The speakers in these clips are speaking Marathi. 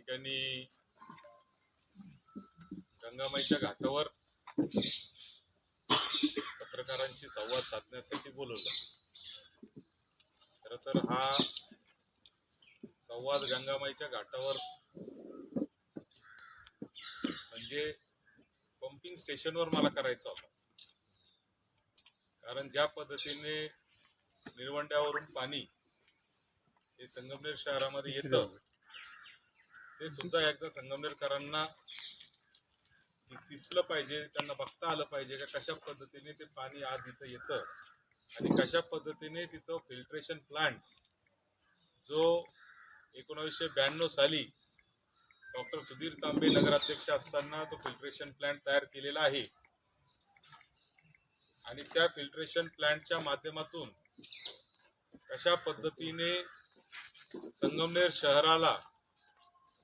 ठिकाणी गंगामाईच्या घाटावर पत्रकारांशी संवाद साधण्यासाठी बोलवलं। खरं तर हा संवाद गंगामाईच्या घाटावर म्हणजे पंपिंग स्टेशनवर मला करायचा होता। कारण ज्या पद्धतीने निळवंड्यावरून पाणी हे संगमनेर शहरामध्ये येतं ते सुद्धा एकदा संगमनेरकरांना दिसलं पाहिजे, त्यांना बघता आलं पाहिजे का कशा पद्धतीने ते पाणी आज इथं येतं आणि कशा पद्धतीने तिथं फिल्ट्रेशन प्लांट जो 1992 साली डॉक्टर सुधीर तांबे नगराध्यक्ष असताना तो फिल्ट्रेशन प्लांट तयार केलेला आहे आणि त्या फिल्ट्रेशन प्लांटच्या माध्यमातून कशा पद्धतीने संगमनेर शहराला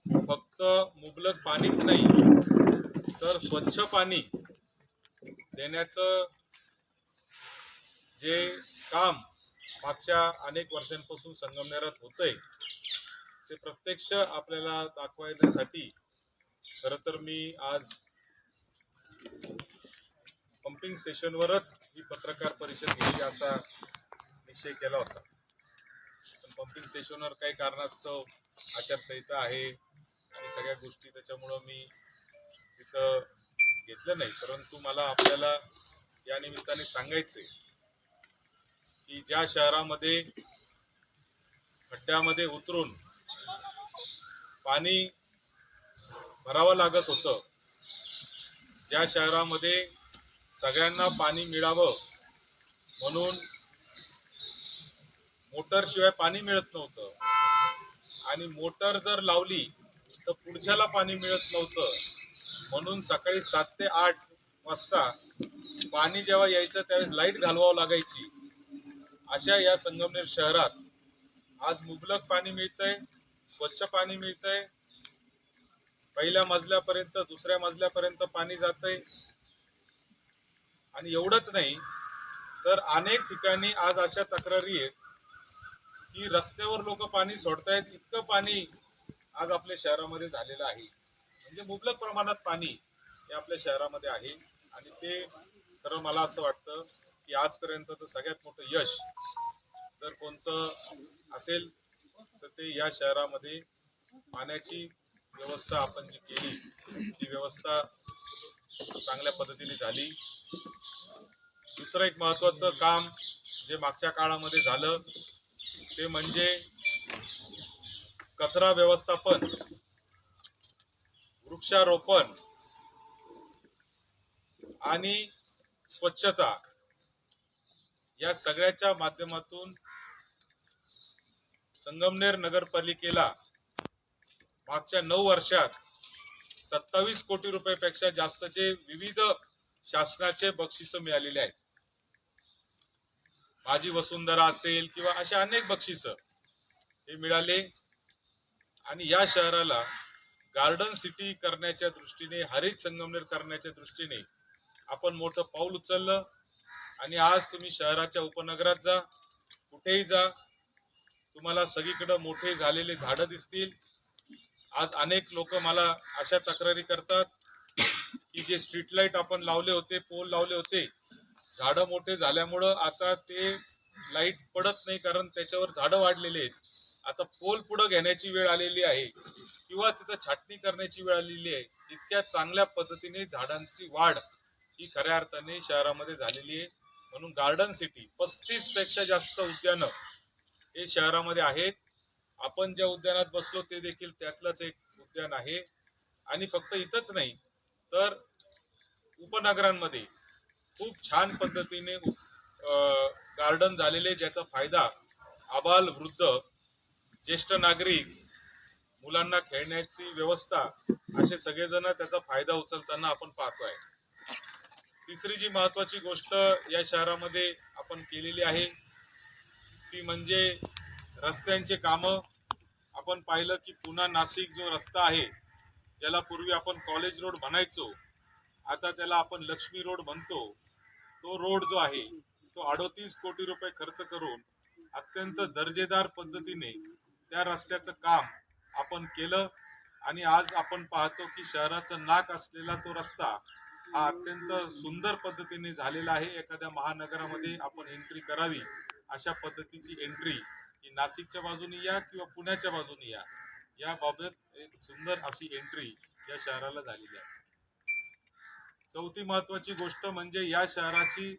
फक्त मुबलक पाणीच नाही तर स्वच्छ पाणी देण्याचं जे काम मागच्या अनेक वर्षांपासून संगमनेरात होतंय ते प्रत्यक्ष आपल्याला दाखवण्यासाठी खरं तर मी आज पंपिंग स्टेशनवरच ही पत्रकार परिषद घ्यायची असा निश्चय केला होता। पण पंपिंग स्टेशनवर काही कारणास्तव आचारसंहिता आहे आणि सगळ्या गोष्टी त्याच्यामुळं मी तिथं घेतलं नाही। परंतु मला आपल्याला या निमित्ताने सांगायचंय की ज्या शहरामध्ये खड्ड्यामध्ये उतरून पाणी भरावं लागत होतं, ज्या शहरामध्ये सगळ्यांना पाणी मिळावं म्हणून मोटर शिवाय पाणी मिळत नव्हतं आणि मोटर जर लावली तर पुढच्याला पाणी मिळत नव्हतं म्हणून सकाळी 7 ते 8 वाजता पाणी जेव्हा यायचं त्यावेळेस लाईट घालवावं लागायची। अशा या संगमनेर शहरात आज मुबलक पाणी मिळतंय, स्वच्छ पाणी मिळतंय, पहिल्या मजल्यापर्यंत दुसऱ्या मजल्यापर्यंत पाणी जातंय आणि एवढंच नाही तर अनेक ठिकाणी आज अशा तक्रारी आहेत की रस्त्यावर लोक पाणी सोडतायत, इतकं पाणी आज आपल्या शहरामध्ये झालेलं आहे। म्हणजे मुबलक प्रमाणात पाणी हे आपल्या शहरामध्ये आहे आणि ते खरं मला असं वाटतं की आजपर्यंतचं सगळ्यात मोठं यश जर कोणतं असेल तर ते या शहरामध्ये पाण्याची व्यवस्था आपण जी केली ती व्यवस्था चांगल्या पद्धतीने झाली। दुसरं एक महत्वाचं काम जे मागच्या काळामध्ये झालं ते म्हणजे कचरा व्यवस्थापन, वृक्षारोपण आणि स्वच्छता या सगळ्याच्या माध्यमातून संगमनेर नगरपालिकेला मागच्या 9 वर्षात 27 कोटी रुपयापेक्षा जास्तचे विविध शासनाचे बक्षिस मिळालेले आहेत। माझी वसुंधरा असेल किंवा अशा अनेक बक्षिस हे मिळाले आणि या शहराला गार्डन सिटी करण्याच्या दृष्टीने, हरित संगमनेर करण्याच्या दृष्टीने आपण मोठं पाऊल उचललं आणि आज तुम्ही शहराच्या उपनगरात जा, कुठेही जा, तुम्हाला सगळीकडे मोठे झालेले झाडं दिसतील। आज अनेक लोक मला अशा तक्रारी करतात की जे स्ट्रीट लाईट आपण लावले होते, पोल लावले होते, झाडं मोठे झाल्यामुळं आता ते लाईट पडत नाही कारण त्याच्यावर झाडं वाढलेले आहेत। आता पोल पुढे घेण्याची वेळ आलेली आहे किंवा तिथं छाटणी करण्याची वेळ आलेली आहे। इतक्या चांगल्या पद्धतीने झाडांची वाढ ही खऱ्या अर्थाने शहरामध्ये झालेली आहे। म्हणून गार्डन सिटी 35 पेक्षा जास्त उद्यानं हे शहरामध्ये आहेत। आपण ज्या उद्यानात बसलो ते देखील त्यातलंच एक उद्यान आहे आणि फक्त इथंच नाही तर उपनगरांमध्ये खूप छान पद्धतीने गार्डन झालेले, ज्याचा फायदा आबाल वृद्ध, ज्येष्ठ नागरिक, मुलांना खेळण्याची व्यवस्था असे सगळेजण त्याचा फायदा उचलताना आपण पाहतोय। तिसरी जी महत्वाची गोष्ट या शहरामध्ये आपण केलेली आहे ती म्हणजे रस्त्यांचे कामं। आपण पाहिलं की पुणा नाशिक जो रस्ता आहे ज्याला पूर्वी आपण कॉलेज रोड म्हणायचो, आता त्याला आपण लक्ष्मी रोड म्हणतो, तो रोड जो आहे तो 38 कोटी रुपये खर्च करून अत्यंत दर्जेदार पद्धतीने त्या रस्त्याचं काम आपण केलं आणि आज आपण पाहतो की शहराचं नाक असलेला तो रस्ता हा अत्यंत सुंदर पद्धतीने झालेला आहे. एखाद्या महानगरामध्ये आपण एंट्री करावी अशा पद्धतीची एंट्री ही नाशिकच्या बाजूने या किंवा पुण्याच्या बाजूने या बाबत एक सुंदर अशी एंट्री या शहराला झालेली आहे. चौथी महत्वाची गोष्ट म्हणजे या शहराची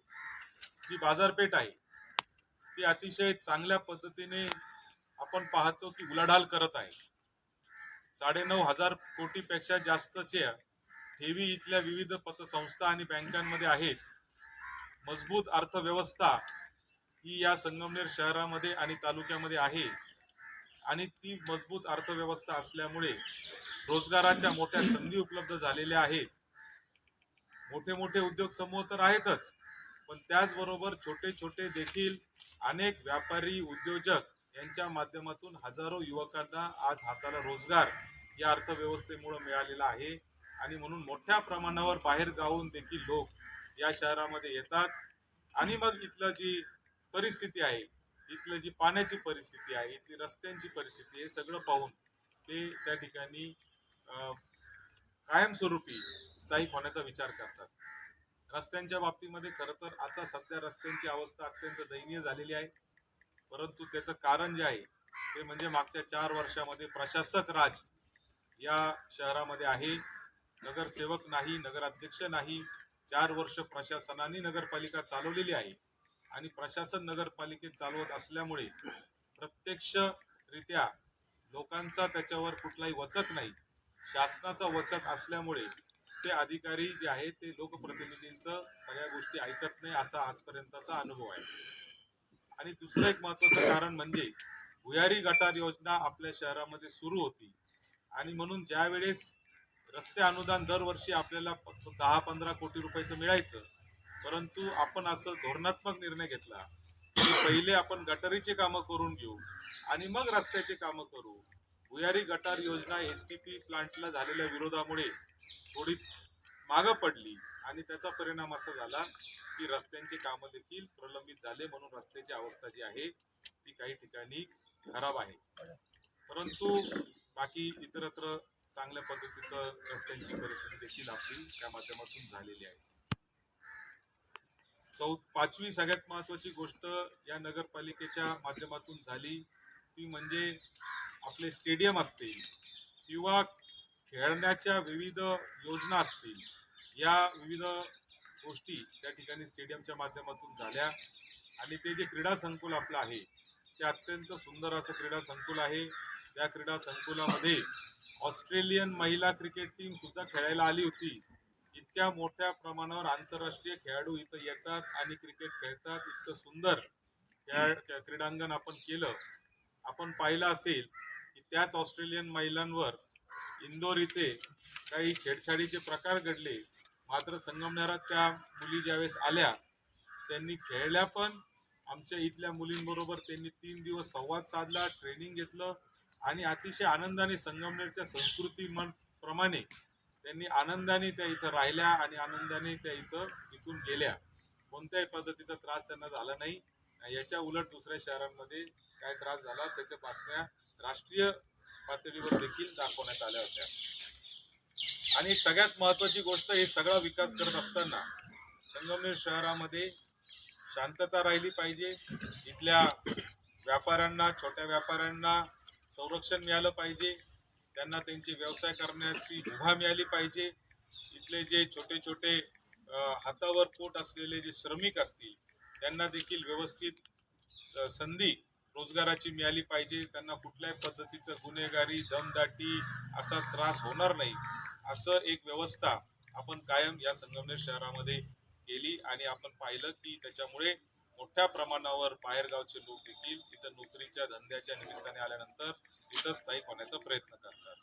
जी बाजारपेठ आहे ती अतिशय चांगल्या पद्धतीने आपण पाहतो की उलाढाल करत आहे. 9,500 कोटीपेक्षा जास्तच्या ठेवी इथल्या विविध पतसंस्था आणि बँकांमध्ये आहेत. मजबूत अर्थव्यवस्था ही या संगमनेर शहरामध्ये आणि तालुक्यामध्ये आहे आणि ती मजबूत अर्थव्यवस्था असल्यामुळे रोजगाराच्या मोठ्या संधी उपलब्ध झालेल्या आहेत. मोठे मोठे उद्योग समूह तर आहेतच, पण त्याचबरोबर छोटे छोटे देखील अनेक व्यापारी उद्योजक यांच्या माध्यमातून हजारो युवकांना आज हाताला रोजगार या अर्थव्यवस्थेमुळे मिळालेला आहे. आणि म्हणून मोठ्या प्रमाणावर बाहेर गावून देखील लोक या शहरामध्ये येतात आणि मग इथलं जी परिस्थिती आहे, इथलं जी पाण्याची परिस्थिती आहे, इथली रस्त्यांची परिस्थिती, हे सगळं पाहून ते त्या ठिकाणी कायमस्वरूपी स्थायिक होण्याचा विचार करतात. रस्त्यांच्या बाबतीमध्ये खरं तर आता सध्या रस्त्यांची अवस्था अत्यंत दयनीय झालेली आहे, परंतु त्याचं कारण जे आहे ते म्हणजे मागच्या 4 वर्षामध्ये प्रशासक राज या शहरामध्ये आहे. नगरसेवक नाही, नगराध्यक्ष नाही. 4 वर्ष प्रशासनाने नगरपालिका चालवलेली आहे आणि प्रशासन नगरपालिकेत चालवत असल्यामुळे प्रत्यक्षरित्या लोकांचा त्याच्यावर कुठलाही वचक नाही. शासनाचा वचक असल्यामुळे ते अधिकारी जे आहेत ते लोकप्रतिनिधींचं सगळ्या गोष्टी ऐकत नाही, असा आजपर्यंतचा अनुभव आहे. आणि दुसरं एक महत्वाचं कारण म्हणजे भुयारी गटार योजना आपल्या शहरामध्ये सुरू होती आणि म्हणून ज्या वेळेस रस्ते अनुदान दरवर्षी आपल्याला फक्त 10-15 कोटी रुपयाचं मिळायचं, परंतु आपण असं धोरणात्मक निर्णय घेतला की पहिले आपण गटारीचे कामं करून घेऊ आणि मग रस्त्याचे कामं करू. भुयारी गटार योजना एसटीपी प्लांटला झालेल्या विरोधामुळे थोडी मागं पडली आणि त्याचा परिणाम असा झाला की रस्त्यांची कामं देखील प्रलंबित झाले. म्हणून रस्त्याची अवस्था जी आहे ती काही ठिकाणी खराब आहे, परंतु बाकी इतरत्र चांगल्या पद्धतीचं रस्त्यांची परिस्थिती देखील आपली त्या माध्यमातून झालेली आहे. पाचवी सगळ्यात महत्वाची गोष्ट या नगरपालिकेच्या माध्यमातून झाली ती म्हणजे आपले स्टेडियम असतील किंवा खेळण्याच्या विविध योजना असतील, या विविध गोष्टी त्या ठिकाणी स्टेडियमच्या माध्यमातून झाल्या आणि ते जे क्रीडा संकुल आपलं आहे ते अत्यंत सुंदर असं क्रीडा संकुल आहे. त्या क्रीडा संकुलामध्ये ऑस्ट्रेलियन महिला क्रिकेट टीम सुद्धा खेळायला आली होती. इतक्या मोठ्या प्रमाणावर आंतरराष्ट्रीय खेळाडू इथं येतात आणि क्रिकेट खेळतात. इतकं सुंदर क्रीडांगण आपण केलं. आपण पाहिलं असेल की त्याच ऑस्ट्रेलियन महिलांवर इंदोर इथे काही छेडछाडीचे प्रकार घडले, मात्र संगमनेरात त्या मुली ज्यावेळेस आल्या त्यांनी खेळल्या पण. आमच्या इथल्या मुलींबरोबर त्यांनी 3 दिवस संवाद साधला, ट्रेनिंग घेतलं आणि अतिशय आनंदाने संगमनेरच्या संस्कृती प्रमाणे त्यांनी आनंदाने त्या इथं राहिल्या आणि आनंदाने त्या इथून गेल्या. कोणत्याही पद्धतीचा त्रास त्यांना झाला नाही. याच्या उलट दुसऱ्या शहरांमध्ये काय त्रास झाला त्याच्या बातम्या राष्ट्रीय पातळीवर देखील दाखवण्यात आल्या होत्या. आणि एक सगळ्यात महत्वाची गोष्ट, हे सगळा विकास करत असताना संगमनेर शहरामध्ये शांतता राहिली पाहिजे. इथल्या व्यापाऱ्यांना, छोट्या व्यापाऱ्यांना संरक्षण मिळालं पाहिजे. त्यांना त्यांचे व्यवसाय करण्याची मुभा मिळाली पाहिजे. इथले जे छोटे छोटे हातावर पोट असलेले जे श्रमिक असतील त्यांना देखील व्यवस्थित संधी रोजगाराची मिळाली पाहिजे. त्यांना कुठल्याही पद्धतीचं गुन्हेगारी, दमदाटी असा त्रास होणार नाही, असं एक व्यवस्था आपण कायम या संगमनेर शहरामध्ये केली आणि आपण पाहिलं की त्याच्यामुळे मोठ्या प्रमाणावर बाहेरगावचे लोक देखील इथं नोकरीच्या धंद्याच्या निमित्ताने आल्यानंतर इथं स्थायिक होण्याचा प्रयत्न करतात.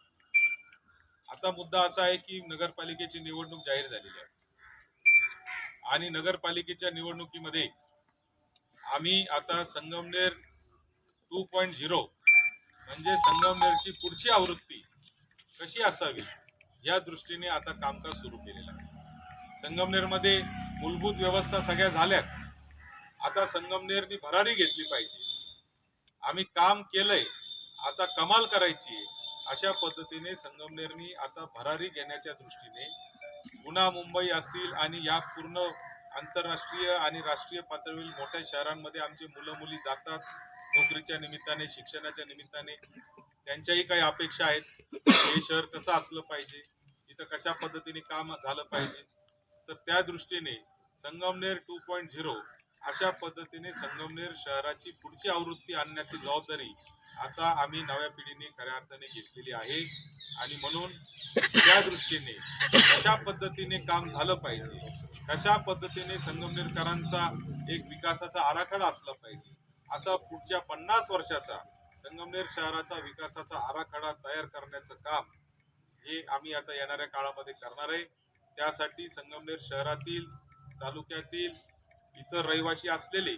आता मुद्दा असा आहे की नगरपालिकेची निवडणूक जाहीर झालेली आहे आणि नगरपालिकेच्या निवडणुकीमध्ये आम्ही आता संगमनेर 2.0 म्हणजे संगमनेरची पुढची आवृत्ती कशी असावी या दृष्टीने आता कामकाज सुरू केलेलं आहे. संगमनेरमध्ये मूलभूत व्यवस्था सगळ्या झाल्यात. आता संगमनेरनी भरारी घेतली पाहिजे. आम्ही काम केलंय, आता कमाल करायची. अशा पद्धतीने संगमनेरनी आता भरारी घेण्याच्या दृष्टीने पुन्हा मुंबई असतील आणि या पूर्ण आंतरराष्ट्रीय आणि राष्ट्रीय पातळीवरील मोठ्या शहरांमध्ये आमचे मुलं मुली जातात नोकरीच्या निमित्ताने, शिक्षणाच्या निमित्ताने. त्यांच्याही काही अपेक्षा आहेत. हे शहर कसं असलं पाहिजे, इथं कशा पद्धतीने काम झालं पाहिजे. तर त्या दृष्टीने संगमनेर 2.0 अशा पद्धतीने संगमनेर शहराची पुढची आवृत्ती आणण्याची जबाबदारी आता आम्ही नव्या पिढीने खऱ्या अर्थाने घेतलेली आहे. आणि म्हणून त्या दृष्टीने कशा पद्धतीने काम झालं पाहिजे, कशा पद्धतीने संगमनेरकरांचा एक विकासाचा आराखडा असला पाहिजे, असा पुढच्या 50 वर्षाचा संगमनेर शहराचा विकासाचा आराखडा तयार करण्याचं काम हे आम्ही आता येणाऱ्या काळामध्ये करणार आहे. त्यासाठी संगमनेर शहरातील, तालुक्यातील इतर रहिवासी असलेले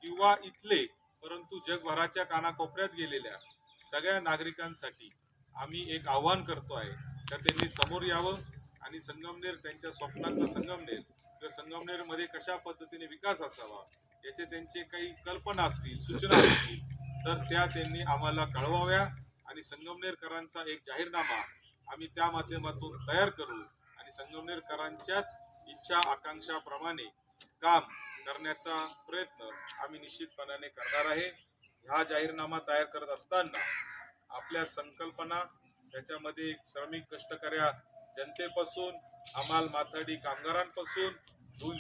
किंवा इथले परंतु जगभराच्या कानाकोपऱ्यात गेलेल्या सगळ्या नागरिकांसाठी आम्ही एक आव्हान करतो आहे का त्यांनी समोर यावं आणि संगमनेर त्यांच्या स्वप्नातलं संगमनेर किंवा संगमनेरमध्ये कशा पद्धतीने विकास असावा याचे त्यांचे काही कल्पना असतील, सूचना असतील तर त्या त्यांनी आम्हाला कळवाव्या. आणि संगमनेरकरांचा एक जाहीरनामा आम्ही त्या माध्यमातून तयार करू आणि संगमनेरकरांच्याच इच्छा आकांक्षाप्रमाणे काम करण्याचा प्रयत्न आम्ही निश्चितपणाने करणार आहे. हा जाहीरनामा तयार करत असताना आपल्या संकल्पना त्याच्यामध्ये श्रमिक कष्टकऱ्या जनतेपासून, हमाल माथाडी कामगारांपासून,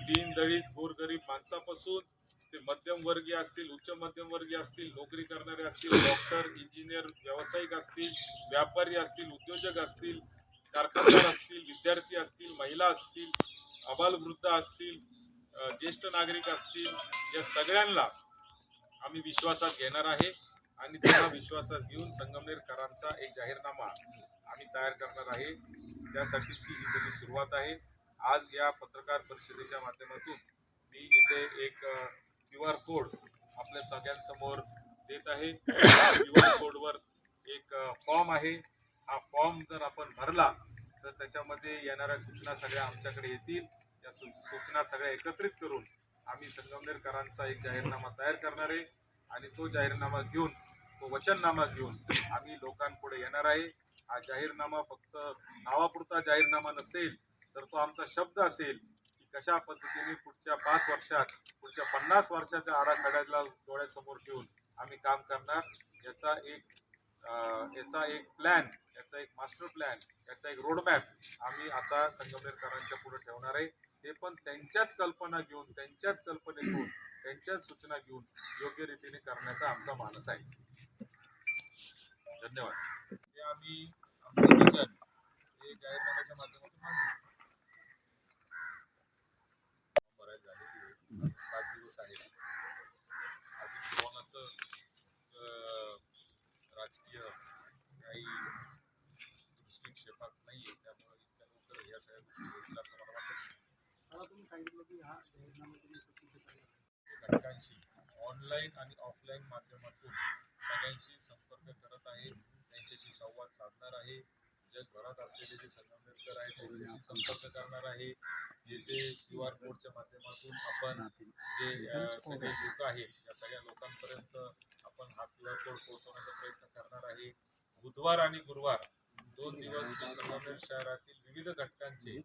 दीन दलित गोरगरीब माणसापासून ते मध्यमवर्गीय असतील, उच्च मध्यमवर्गीय असतील, नोकरी करणारे असतील, डॉक्टर, इंजिनियर, व्यावसायिक असतील, व्यापारी असतील, उद्योजक असतील, कारखानदार असतील, विद्यार्थी असतील, महिला असतील, अबालवृद्ध असतील, ज्येष्ठ नागरिक असतील, या सगळ्यांना आम्ही विश्वासात घेणार आहे. आणि त्यांना विश्वासात घेऊन संगमनेरकरांचा एक जाहीरनामा आम्ही तयार करणार आहे. त्यासाठीची ही सगळी सुरुवात आहे. आज या पत्रकार परिषदेच्या माध्यमातून मी इथे एक QR कोड आपल्या सगळ्यांसमोर देत आहे. QR कोडवर एक फॉर्म आहे. हा फॉर्म जर आपण भरला तर त्याच्यामध्ये येणाऱ्या सूचना सगळ्या आमच्याकडे येतील. या सूचना सगळ्या एकत्रित करून आम्ही संगमनेरकरांचा एक जाहीरनामा तयार करणार आहे. आणि तो जाहीरनामा घेऊन, तो वचननामा घेऊन आम्ही लोकांपुढे येणार आहे. हा जाहीरनामा फक्त नावापुरता जाहीरनामा नसेल तर तो आमचा शब्द असेल की कशा पद्धतीने पुढच्या 5 वर्षात, पुढच्या 50 वर्षाच्या आराखड्याला डोळ्यासमोर ठेवून आम्ही काम करणार. याचा एक प्लॅन, याचा एक मास्टर प्लॅन, याचा एक रोडमॅप आम्ही आता संगमनेरकरांच्या पुढे ठेवणार आहे. ते पण त्यांच्याच कल्पना घेऊन, त्यांच्याच कल्पनेतून, त्यांच्याच सूचना घेऊन योग्य रीतीने करण्याचा आमचा मानस आहे. धन्यवाद. हे आम्ही आमचं वचन हे जाहीरनाम्याच्या माध्यमातून मांडू. बऱ्याच झालेली 7 दिवस आहेत. अजून कोणाचं राजकीय काही दृष्टिक्षेपात नाहीये, त्यामुळे इतक्या लवकर या सगळ्या गोष्टी होतील असं मला वाटत. तुम्ही सांगितलं की हा घटकांशी ऑनलाईन आणि ऑफलाईन माध्यमातून सगळ्यांशी संपर्क करत आहे, त्यांच्याशी संवाद साधणार आहे. जगभरात असलेले जे संगमनेरकर आहेत त्यांच्याशी संपर्क करणार आहे. हे जे QR कोडच्या माध्यमातून आपण जे सगळे लोक आहेत त्या सगळ्या लोकांपर्यंत आपण हा QR कोड पोहोचवण्याचा प्रयत्न करणार आहे. बुधवार आणि गुरुवार 2 दिवस मी संगमनेर शहरातील विविध घटकांचे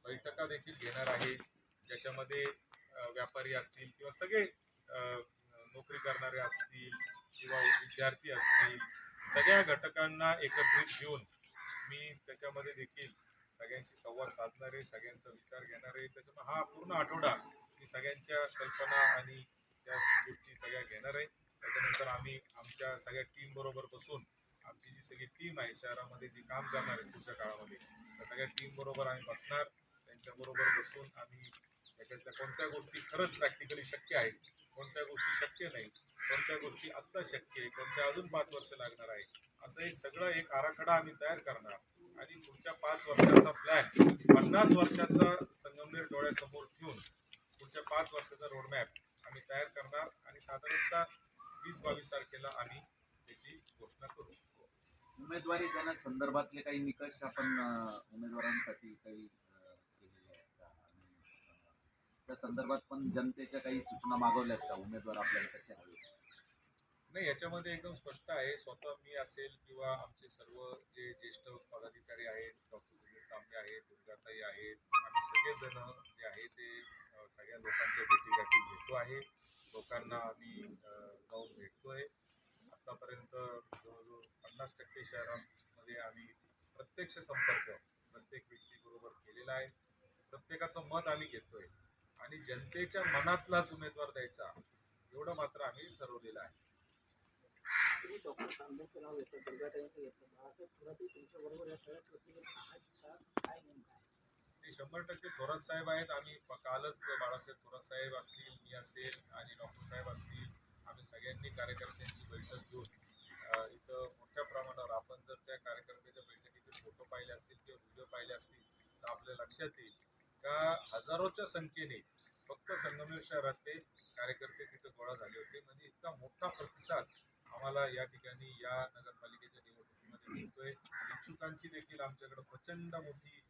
बैठका देखील घेणार आहे, ज्याच्यामध्ये व्यापारी असतील किंवा सगळे नोकरी करणारे असतील किंवा विद्यार्थी असतील, सगळ्या घटकांना एकत्रित घेऊन मी त्याच्यामध्ये देखील सगळ्यांशी संवाद साधणार आहे, सगळ्यांचा विचार घेणार आहे. त्याच्यामुळे हा पूर्ण आठवडा मी सगळ्यांच्या कल्पना आणि त्या गोष्टी सगळ्या घेणार आहे. त्याच्यानंतर आम्ही आमच्या सगळ्या टीम बरोबर बसून, आमची जी सगळी टीम आहे शहरामध्ये जी काम करणार आहे पुढच्या काळामध्ये, त्या सगळ्या टीम बरोबर आम्ही बसणार. त्यांच्याबरोबर बसून आम्ही त्याच्यातल्या कोणत्या गोष्टी खरंच प्रॅक्टिकली शक्य आहेत, कोणत्या गोष्टी शक्य नाही, कोणत्या गोष्टी आत्ता शक्य आहे, कोणत्या अजून 5 वर्ष लागणार आहे, असं एक आराखडा आम्ही तयार करणार. आणि पुढच्या 5 वर्षाचा प्लॅन, 50 वर्षाचा संगमनेर डोळ्यासमोर ठेवून पुढच्या 5 वर्षाचा रोडमॅप आम्ही तयार करणार. आणि साधारणतः 20-22 तारखेला आम्ही त्याची घोषणा करू. उमेदवारी देण्यासंदर्भातले काही निकष आपण उमेदवारांसाठी काही केलेले आहेत का? आणि त्या संदर्भात पण जनतेच्या काही सूचना मागवल्यात का? उमेदवार आपल्याला कसे हवे? नाही, याच्यामध्ये एकदम स्पष्ट आहे. स्वतः मी असेल किंवा आमचे सर्व जे ज्येष्ठ पदाधिकारी आहेत, डॉक्टर सुधीर तांबे आहेत, दुर्गाताई आहेत, आम्ही सगळेजण जे आहे ते सगळ्या लोकांच्या भेटीगाठी घेतो आहे. लोकांना आम्ही जाऊन भेटतोय. आतापर्यंत जवळजवळ 50% शहरांमध्ये आम्ही प्रत्यक्ष संपर्क प्रत्येक व्यक्तीबरोबर केलेला आहे. प्रत्येकाचं मत आम्ही घेतोय आणि जनतेच्या मनातलाच उमेदवार द्यायचा एवढं मात्र आम्ही ठरवलेलं आहे. तुम्ही डॉक्टर तांबेंचं नाव घेतलं, दुर्गाताईंचं घेतलं, बाळासाहेब थोरातही तुमच्या बरोबर या सगळ्या प्रक्रियेत आहेत का? काय नेमकं आहे? ते 100% थोरात साहेब आहेत. आम्ही कालच बाळासाहेब थोरात साहेब असतील, मी असेल आणि डॉक्टर साहेब असतील, आम्ही सगळ्यांनी कार्यकर्त्यांची बैठक घेऊन इथं मोठ्या प्रमाणावर आपण जर त्या कार्यकर्त्याच्या बैठकीचे फोटो पाहिले असतील किंवा व्हिडिओ पाहिले असतील तर आपल्या लक्षात येईल का हजारोच्या संख्येने फक्त संगमेश्वर शहरातले कार्यकर्ते तिथे गोळा झाले होते. म्हणजे इतका मोठा प्रतिसाद आम्हाला या ठिकाणी या नगरपालिकेच्या निवडणुकीमध्ये मिळतोय. इच्छुकांची देखील आमच्याकडे प्रचंड मोठी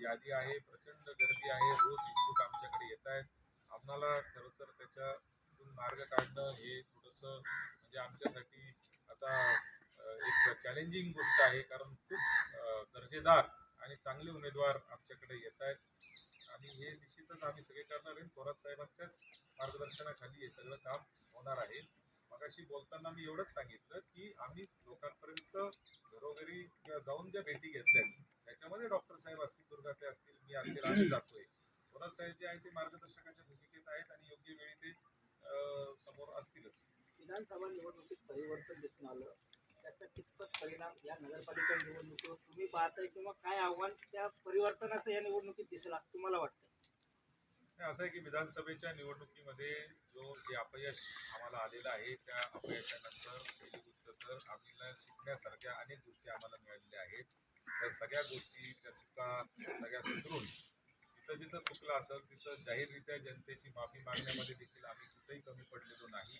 यादी आहे, प्रचंड गर्दी आहे. रोज इच्छुक आमच्याकडे येत आहेत. आम्हाला खरं तर त्याच्यातून मार्ग काढणं हे थोडंसं म्हणजे आमच्यासाठी आता एक चॅलेंजिंग गोष्ट आहे, कारण खूप दर्जेदार आणि चांगले उमेदवार आमच्याकडे येत आहेत आणि हे निश्चितच आम्ही सगळे करणार आहे. थोरात साहेबांच्याच मार्गदर्शनाखाली हे सगळं काम होणार आहे. मगाशी बोलताना मी एवढंच सांगितलं की आम्ही लोकांपर्यंत घरोघरी जाऊन ज्या भेटी घेतल्यात त्याच्यामध्ये डॉक्टर साहेब असतील, दुर्गाते असतील, मी असेल, आम्ही जातोय. थोरात साहेब जे आहे ते मार्गदर्शकाच्या भूमिकेत आहेत आणि योग्य वेळी ते समोर असतीलच. विधानसभा निवडणुकीत परिवर्तन दिसून आलं, त्याचा कितपत परिणाम या नगरपालिका निवडणुकीवर तुम्ही पाहताय किंवा काय आव्हान त्या परिवर्तनाचं या निवडणुकीत दिसेल असं तुम्हाला वाटतं? असं आहे की विधानसभेच्या निवडणुकीमध्ये जे अपयश आम्हाला आलेलं आहे त्या अपयशानंतर पहिली गोष्ट तर आपल्याला शिकण्यासारख्या अनेक गोष्टी आम्हाला मिळालेल्या आहेत. त्या सगळ्या गोष्टी त्या चुका सगळ्या सुधरून जिथं जिथं चुकलं असेल तिथं जाहीररित्या जनतेची माफी मागण्यामध्ये देखील आम्ही कुठेही कमी पडलेलो नाही.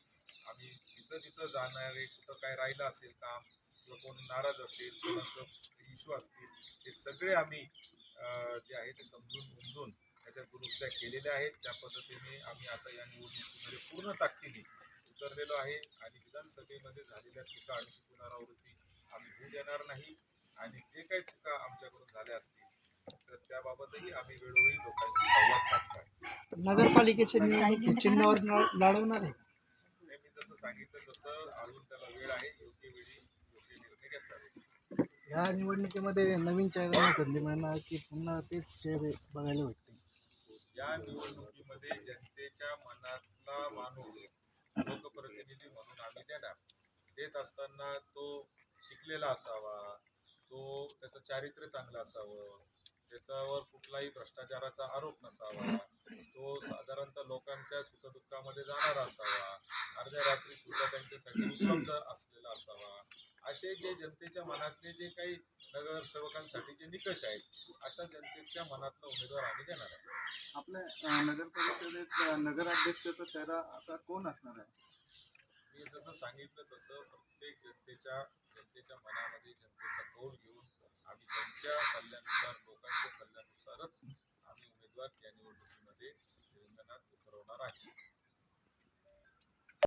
आम्ही जिथं जिथं जाणारे कुठं काय राहिलं असेल काम किंवा कोण नाराज असेल, कोणाचं इश्यू असतील, हे सगळे आम्ही जे आहे ते समजून उमजून त्याच्या दुरुस्त्या केलेल्या आहेत. त्या पद्धतीने आम्ही आता या निवडणुकीमध्ये पूर्ण ताकदीने उतरलेलो आहे आणि विधानसभेमध्ये झालेल्या चुका आणि पुनरावृत्ती आम्ही होऊ देणार नाही आणि जे काही चुका आमच्याकडून झाल्या असतील तर त्याबाबतही आम्ही वेळोवेळी लोकांशी संवाद साधतो. नगरपालिकेच्या निवडणुकीत चिन्हावर लढवणार आहे. मी जसं सांगितलं तसं अजून त्याला वेळ आहे. योग्य वेळी योग्य निर्णय घेतला जाईल. या निवडणुकीमध्ये नवीन चेहऱ्यांना संधी मिळणार की पुन्हा तेच चेहरे बघायला भेटतील? या निवडणुकीमध्ये जनतेच्या मनातला माणूस लोकप्रतिनिधी म्हणून आम्ही देणार. देत असताना तो शिकलेला असावा, तो त्याचं चारित्र्य चांगलं असावं, त्याच्यावर कुठलाही भ्रष्टाचाराचा आरोप नसावा, तो साधारणतः लोकांच्या सुखदुःखामध्ये जाणारा असावा, अर्ध्या रात्री सुद्धा त्यांच्यासाठी उपलब्ध असलेला असावा. असे जे जनतेच्या मनातले जे काही नगरसेवकांसाठी जे निकष आहेत अशा जनतेच्या मनातला उमेदवार आम्ही देणार आहे. आपल्या नगर परिषदेत नगराध्यक्षाचा चेहरा असा कोण असणार आहे? मी जसं सांगितलं तसं प्रत्येक जनतेच्या मनामध्ये जनतेचा कौल घेऊन आम्ही त्यांच्या सल्ल्यानुसार लोकांच्या सल्ल्यानुसारच आम्ही उमेदवार या निवडणुकीमध्ये